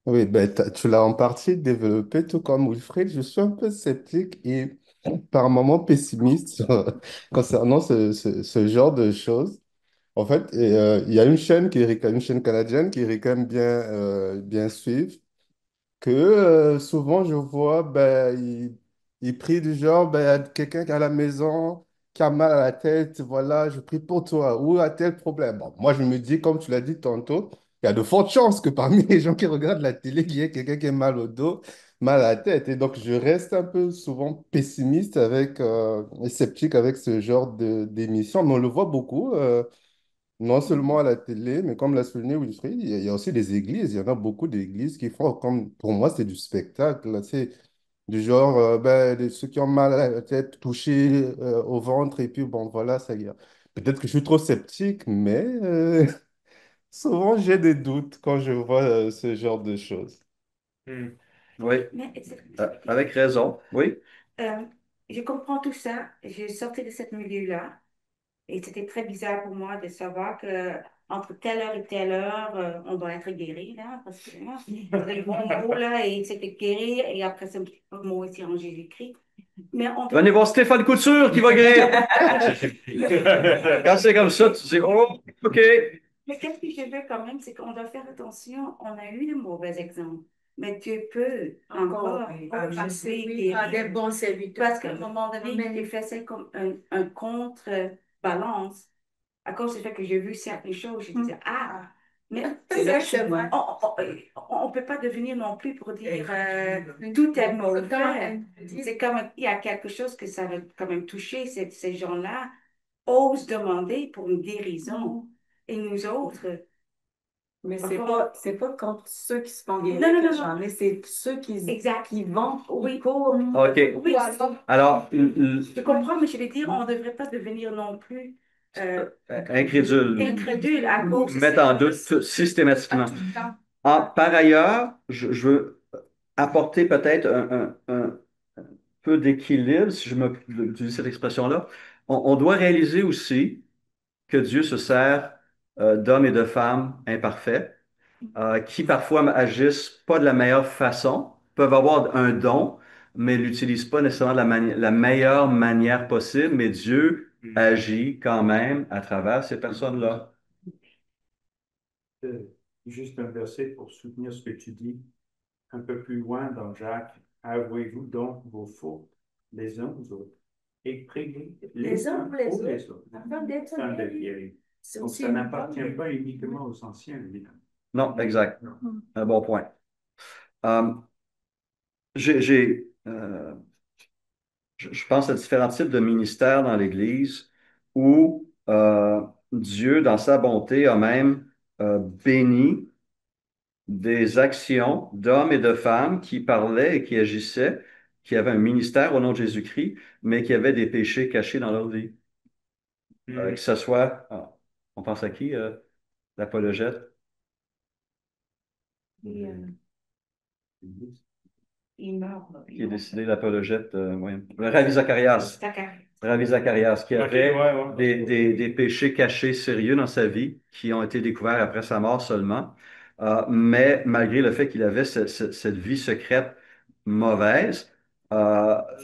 Oui, ben, tu l'as en partie développé, tout comme Wilfried. Je suis un peu sceptique et par moments pessimiste concernant ce genre de choses. En fait, il y a une chaîne une chaîne canadienne qui réclame bien suivre que souvent je vois, ben, il prie du genre, ben, quelqu'un qui est à la maison, qui a mal à la tête, voilà, je prie pour toi, ou a tel problème. Bon, moi, je me dis, comme tu l'as dit tantôt, il y a de fortes chances que parmi les gens qui regardent la télé, il y ait quelqu'un qui ait mal au dos, mal à la tête. Et donc, je reste un peu souvent pessimiste et sceptique avec ce genre d'émission, mais on le voit beaucoup. Non seulement à la télé, mais comme l'a souligné Wilfried, il y a aussi des églises. Il y en a beaucoup d'églises qui font comme, pour moi, c'est du spectacle, là. C'est du genre, ben, ceux qui ont mal à la tête, touchés au ventre, et puis bon, voilà, ça y est. Peut-être que je suis trop sceptique, mais souvent j'ai des doutes quand je vois ce genre de choses. Oui, Mais, avec raison. Oui. euh, je comprends tout ça. Je sortais de ce milieu-là et c'était très bizarre pour moi de savoir que entre telle heure et telle heure, on doit être guéri, là, parce que le bon mot, là, et c'était guéri, et après, c'est le mot ici en Jésus-Christ. Mais on Venez voir Stéphane Couture qui va guérir. Quand c'est comme ça, tu dis, oh, OK. Mais qu'est-ce que je veux quand même, c'est qu'on doit faire attention. On a eu de mauvais exemples, mais Dieu peut encore passer oui, par des bons serviteurs. parce qu'à un moment donné, il faisait comme un contre-balance. À cause du fait que j'ai vu certaines choses, je disais, ah, mais on ne peut pas devenir non plus pour dire tout est mauvais. C'est comme, il y a quelque chose que ça va quand même toucher. Ces gens-là osent demander pour une guérison. Et nous autres, Mais parfois, c'est pas contre ceux qui se font guérir non, non, que non, j'en ai, c'est ceux exact. qui vont Oui. pour. OK. Oui, Alors, je comprends, mais je veux dire, on ne devrait pas devenir non plus incrédule à cause de mettre en doute systématiquement. Par ailleurs, je veux apporter peut-être un peu d'équilibre, si je me j'utilise cette expression-là. On doit réaliser aussi que Dieu se sert d'hommes et de femmes imparfaits qui parfois agissent pas de la meilleure façon, peuvent avoir un don, mais l'utilisent pas nécessairement de la meilleure manière possible, mais Dieu agit quand même à travers ces personnes-là. Juste un verset pour soutenir ce que tu dis. Un peu plus loin dans Jacques, avouez-vous donc vos fautes les uns aux autres et priez les uns pour les autres afin d'être afin d'être guéris. guéris. C'est Donc, aussi ça une n'appartient bonne- pas uniquement aux anciens, évidemment. Non, exact. Un bon point. Euh, je pense à différents types de ministères dans l'Église où Dieu, dans sa bonté, a même béni des actions d'hommes et de femmes qui parlaient et qui agissaient, qui avaient un ministère au nom de Jésus-Christ, mais qui avaient des péchés cachés dans leur vie. Que ce soit, on pense à qui, l'apologète? il meurt. Qui est décidé l'apologète, voyons. Le Ravi Zacharias. Ravi Zacharias, qui avait des péchés cachés sérieux dans sa vie, qui ont été découverts après sa mort seulement. Mais malgré le fait qu'il avait cette vie secrète mauvaise,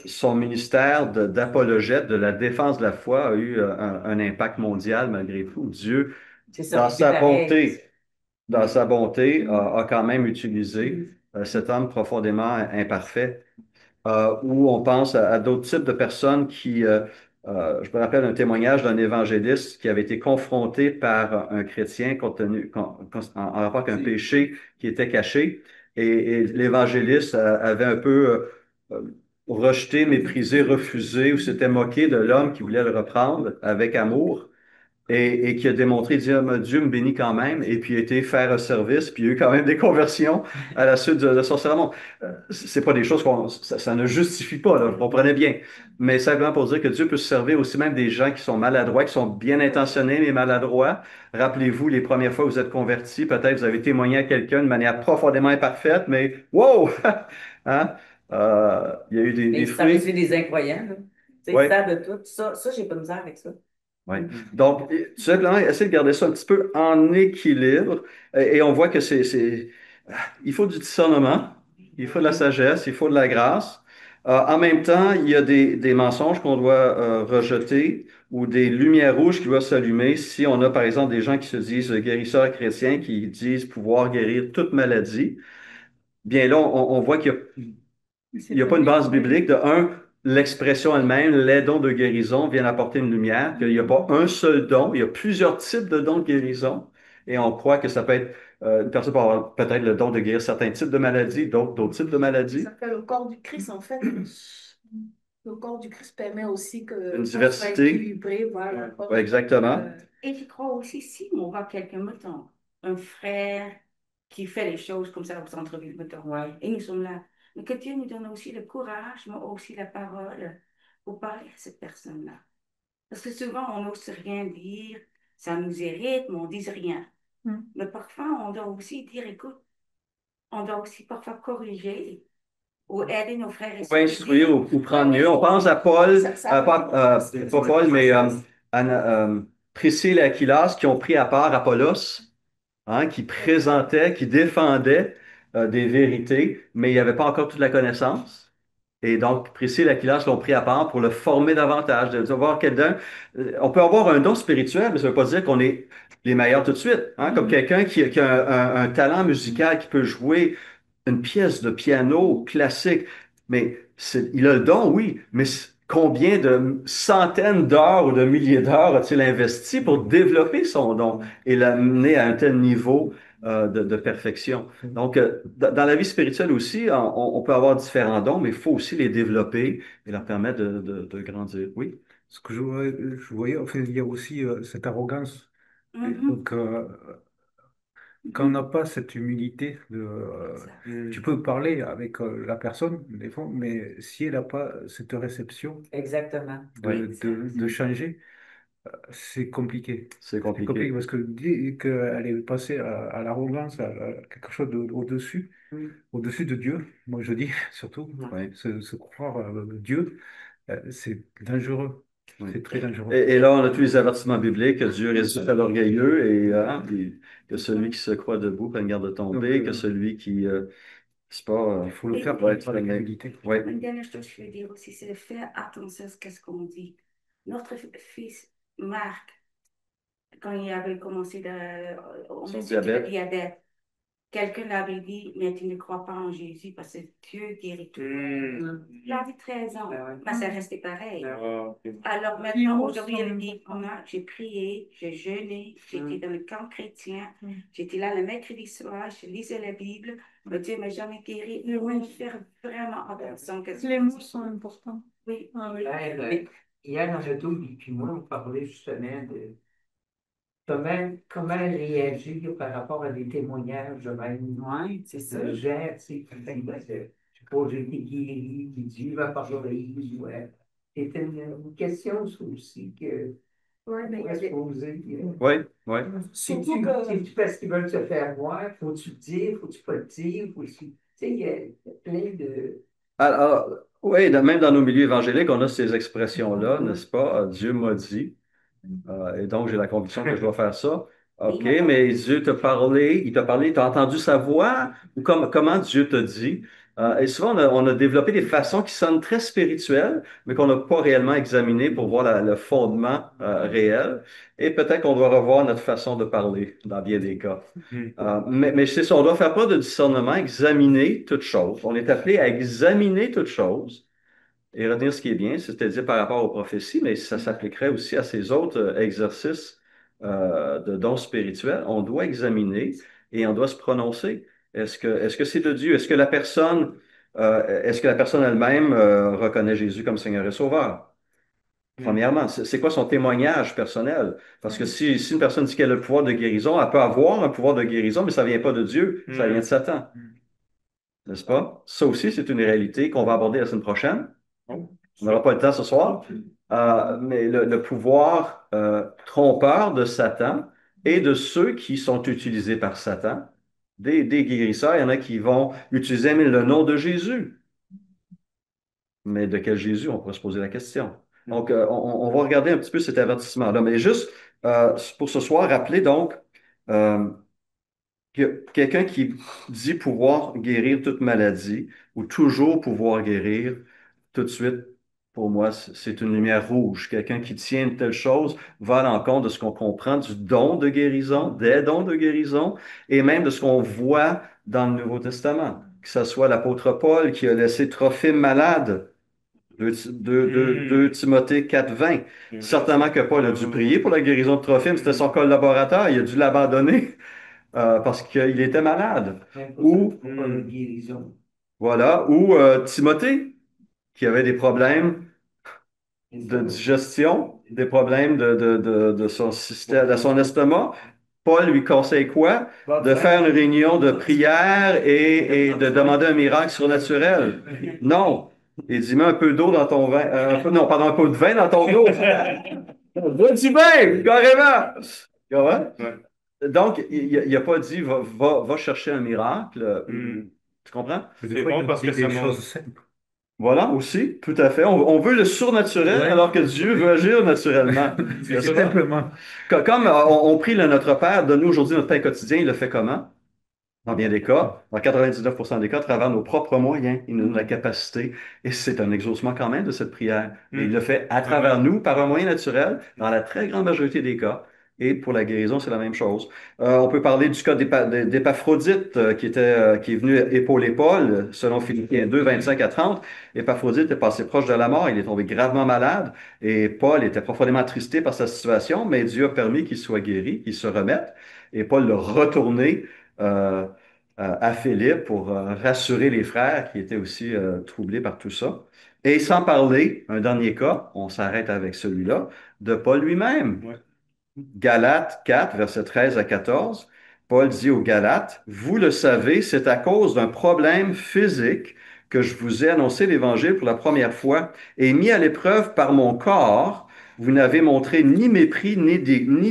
son ministère d'apologète, de la défense de la foi, a eu un impact mondial malgré tout. Dieu, dans sa bonté, a quand même utilisé cet homme profondément imparfait où on pense à d'autres types de personnes je me rappelle un témoignage d'un évangéliste qui avait été confronté par un chrétien en rapport avec un péché qui était caché. Et l'évangéliste avait un peu rejeté, méprisé, refusé ou s'était moqué de l'homme qui voulait le reprendre avec amour et qui a démontré, il dit, ah, mais Dieu me bénit quand même, et puis il a été faire un service, puis il y a eu quand même des conversions à la suite de son sermon. C'est pas des choses ça ne justifie pas, là, vous comprenez bien. Mais simplement pour dire que Dieu peut se servir aussi même des gens qui sont maladroits, qui sont bien intentionnés, mais maladroits. Rappelez-vous, les premières fois que vous êtes convertis, peut-être vous avez témoigné à quelqu'un de manière profondément imparfaite, mais wow! Hein? Il y a eu des Ça fruits. fait des incroyants, là. Tu sais, Ouais. ça de tout. Ça, j'ai pas de misère avec ça. Ouais. Donc, tout simplement, essayer de garder ça un petit peu en équilibre. Et on voit que il faut du discernement, il faut de la sagesse, il faut de la grâce. En même temps, il y a des mensonges qu'on doit rejeter ou des lumières rouges qui doivent s'allumer si on a, par exemple, des gens qui se disent guérisseurs chrétiens, qui disent pouvoir guérir toute maladie. Bien là, on voit qu'il y a il n'y a pas une base biblique. De un, l'expression elle-même, les dons de guérison viennent apporter une lumière, qu'il n'y a pas un seul don, il y a plusieurs types de dons de guérison. Et on croit que ça peut être, une personne peut avoir peut-être le don de guérir certains types de maladies, d'autres types de maladies. Ça fait le corps du Christ, en fait. Le corps du Christ permet aussi que Une diversité. équilibré, voilà. Ouais, exactement. Et je crois aussi, si on voit quelqu'un, mettons, un frère qui fait les choses comme ça au centre-ville, mettons, et nous sommes là, mais que Dieu nous donne aussi le courage, mais aussi la parole pour parler à cette personne-là. Parce que souvent, on n'ose rien dire, ça nous irrite, mais on ne dit rien. Mais parfois, on doit aussi dire, écoute, on doit aussi parfois corriger ou aider nos frères et Ou sœurs. instruire ou prendre mieux. On pense à Paul, pas Paul, mais Priscille et Aquilas qui ont pris à part Apollos, hein, qui présentait, qui défendait des vérités, mais il n'y avait pas encore toute la connaissance. Et donc, Priscille et Aquila l'ont pris à part pour le former davantage, de voir quelqu'un. On peut avoir un don spirituel, mais ça ne veut pas dire qu'on est les meilleurs tout de suite. Hein? Comme quelqu'un qui a un talent musical, qui peut jouer une pièce de piano classique, mais il a le don, oui, mais combien de centaines d'heures ou de milliers d'heures a-t-il investi pour développer son don et l'amener à un tel niveau de perfection? Donc, dans la vie spirituelle aussi, on peut avoir différents dons, mais il faut aussi les développer et leur permettre de grandir. Oui? Ce que je voyais, enfin, il y a aussi cette arrogance. Et donc, quand on n'a pas cette humilité, tu peux parler avec la personne, des fois, mais si elle n'a pas cette réception Exactement. de changer, c'est compliqué. C'est C'est compliqué compliqué. parce que dès qu'elle est passée à l'arrogance, à quelque chose au-dessus, au-dessus de Dieu, moi je dis surtout, Oui. se croire Dieu, c'est dangereux. Oui. C'est très dangereux. Et là, on a tous les avertissements bibliques que Dieu résiste à l'orgueilleux et que celui qui se croit debout prenne garde de tomber, que celui qui, c'est pas, Il faut le faire ouais, avec humilité. Oui. Une dernière chose que je veux dire aussi, c'est de faire attention à ce qu'on dit. Notre fils Marc, quand il avait commencé on Son a su qu'il diabète. avait diabète, quelqu'un l'avait dit, mais tu ne crois pas en Jésus parce que Dieu guérit tout. Il a dit 13 ans, mais ça restait pareil. Alors maintenant, aujourd'hui, il me dit, maman, j'ai prié, j'ai jeûné, j'étais dans le camp chrétien, j'étais là le mercredi soir, je lisais la Bible, mais Dieu m'a jamais guéri. Il faut faire vraiment attention. Les mots sont importants. Oui. Ah oui. Hier, dans le dos, puis moi, on parlait justement de comment réagir par rapport à des témoignages même. Oui, c'est ça. De gens, tu sais, je sais pas, j'ai été guéri, puis Dieu va parler, ouais. C'est une question, ça aussi, que Oui, mais on va se poser. Oui, oui. C'est-tu parce qu'ils veulent se faire voir? Faut-tu le dire? Faut-tu pas le dire? Tu sais, il y a plein de... Alors, oui, même dans nos milieux évangéliques, on a ces expressions-là, n'est-ce pas? Dieu m'a dit. Et donc, j'ai la conviction que je dois faire ça. OK, mais Dieu t'a parlé, il t'a parlé, tu as entendu sa voix, ou comment Dieu t'a dit? Et souvent, on a développé des façons qui sonnent très spirituelles, mais qu'on n'a pas réellement examinées pour voir le fondement réel. Et peut-être qu'on doit revoir notre façon de parler dans bien des cas. Mais c'est ça, on doit faire preuve de discernement, examiner toute chose. On est appelé à examiner toute chose et retenir ce qui est bien, c'est-à-dire par rapport aux prophéties, mais ça s'appliquerait aussi à ces autres exercices de dons spirituels. On doit examiner et on doit se prononcer. Est-ce que c'est de Dieu? Est-ce que la personne elle-même reconnaît Jésus comme Seigneur et Sauveur? Premièrement, c'est quoi son témoignage personnel? Parce que si une personne dit qu'elle a le pouvoir de guérison, elle peut avoir un pouvoir de guérison, mais ça ne vient pas de Dieu, ça vient de Satan. N'est-ce pas? Ça aussi, c'est une réalité qu'on va aborder la semaine prochaine. On n'aura pas le temps ce soir. Mais le pouvoir trompeur de Satan et de ceux qui sont utilisés par Satan, des guérisseurs, il y en a qui vont utiliser le nom de Jésus. Mais de quel Jésus? On pourrait se poser la question. Donc, on va regarder un petit peu cet avertissement-là. Mais juste pour ce soir, rappeler donc quelqu'un qui dit pouvoir guérir toute maladie ou toujours pouvoir guérir tout de suite, pour moi, c'est une lumière rouge. Quelqu'un qui tient une telle chose va à l'encontre de ce qu'on comprend du don de guérison, des dons de guérison et même de ce qu'on voit dans le Nouveau Testament. Que ce soit l'apôtre Paul qui a laissé Trophime malade. 2 Timothée 4, 20. Certainement que Paul a dû prier pour la guérison de Trophime, c'était son collaborateur, il a dû l'abandonner parce qu'il était malade. Ou, voilà, ou Timothée, qui avait des problèmes de digestion, des problèmes de son système, de son estomac. Paul lui conseille quoi? De faire une réunion de prière et de demander un miracle surnaturel. Non. Il dit, mets un peu d'eau dans ton vin. Non, pardon, un peu de vin dans ton eau. Bois du vin, carrément. Donc, il n'a pas dit, va chercher un miracle. Tu comprends? C'est bon parce que c'est des choses simples. Voilà, aussi, tout à fait. On veut le surnaturel alors que Dieu veut agir naturellement. C'est simplement. Comme on prie Notre Père, donne-nous aujourd'hui notre pain quotidien, il le fait comment? Dans bien des cas, dans 99% des cas, à travers nos propres moyens. Il nous donne la capacité. Et c'est un exaucement quand même de cette prière. Et il le fait à travers nous, par un moyen naturel, dans la très grande majorité des cas. Et pour la guérison, c'est la même chose. On peut parler du cas d'Épaphrodite, qui est venu épauler Paul, selon Philippiens 2, 25 à 30. Épaphrodite est passé proche de la mort, il est tombé gravement malade, et Paul était profondément attristé par sa situation, mais Dieu a permis qu'il soit guéri, qu'il se remette, et Paul l'a retourné euh, à Philippe pour rassurer les frères qui étaient aussi troublés par tout ça. Et sans parler, un dernier cas, on s'arrête avec celui-là, de Paul lui-même. Ouais. Galates 4, versets 13 à 14, Paul dit aux Galates, vous le savez, c'est à cause d'un problème physique que je vous ai annoncé l'Évangile pour la première fois et mis à l'épreuve par mon corps. Vous n'avez montré ni mépris ni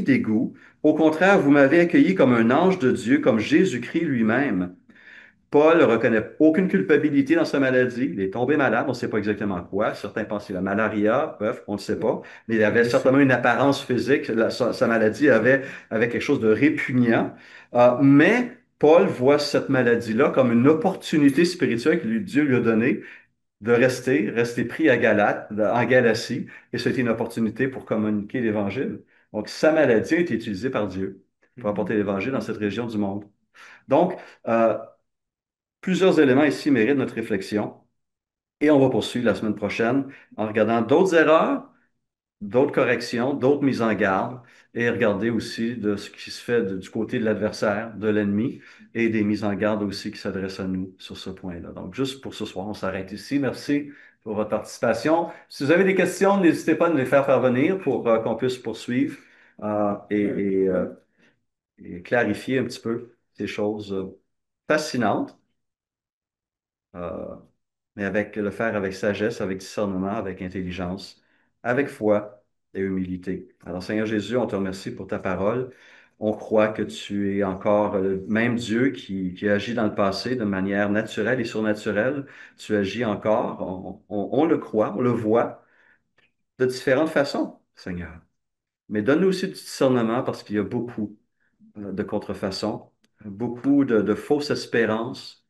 dégoût. Au contraire, vous m'avez accueilli comme un ange de Dieu, comme Jésus-Christ lui-même. Paul ne reconnaît aucune culpabilité dans sa maladie. Il est tombé malade, on ne sait pas exactement quoi. Certains pensent que c'est la malaria, bref, on ne sait pas. Mais il avait certainement une apparence physique. Sa maladie avait quelque chose de répugnant. Mais Paul voit cette maladie-là comme une opportunité spirituelle que Dieu lui a donnée de rester pris à Galate, en Galatie. Et c'était une opportunité pour communiquer l'Évangile. Donc, sa maladie a été utilisée par Dieu pour apporter l'Évangile dans cette région du monde. Donc, plusieurs éléments ici méritent notre réflexion et on va poursuivre la semaine prochaine en regardant d'autres erreurs, d'autres corrections, d'autres mises en garde et regarder aussi de ce qui se fait du côté de l'adversaire, de l'ennemi et des mises en garde aussi qui s'adressent à nous sur ce point-là. Donc, juste pour ce soir, on s'arrête ici. Merci pour votre participation. Si vous avez des questions, n'hésitez pas à nous les faire parvenir pour qu'on puisse poursuivre et clarifier un petit peu ces choses fascinantes. Euh, mais avec le faire avec sagesse, avec discernement, avec intelligence, avec foi et humilité. Alors, Seigneur Jésus, on te remercie pour ta parole. On croit que tu es encore le même Dieu qui agit dans le passé de manière naturelle et surnaturelle. Tu agis encore. On le croit, on le voit de différentes façons, Seigneur. Mais donne-nous aussi du discernement parce qu'il y a beaucoup de contrefaçons, beaucoup de fausses espérances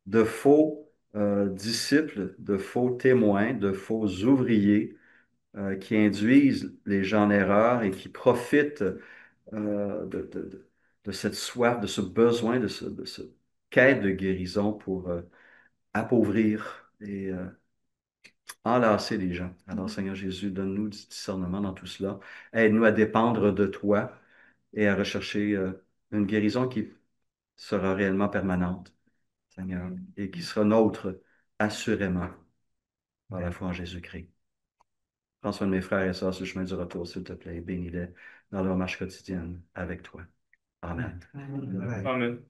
de faux disciples, de faux témoins, de faux ouvriers qui induisent les gens en erreur et qui profitent de cette soif, de ce besoin, de ce quête de guérison pour appauvrir et enlacer les gens. Alors, Seigneur Jésus, donne-nous du discernement dans tout cela. Aide-nous à dépendre de toi et à rechercher une guérison qui sera réellement permanente. Seigneur, et qui sera nôtre assurément par la foi en Jésus-Christ. Prends soin de mes frères et sœurs sur le chemin du retour, s'il te plaît. Bénis-les dans leur marche quotidienne avec toi. Amen. Amen.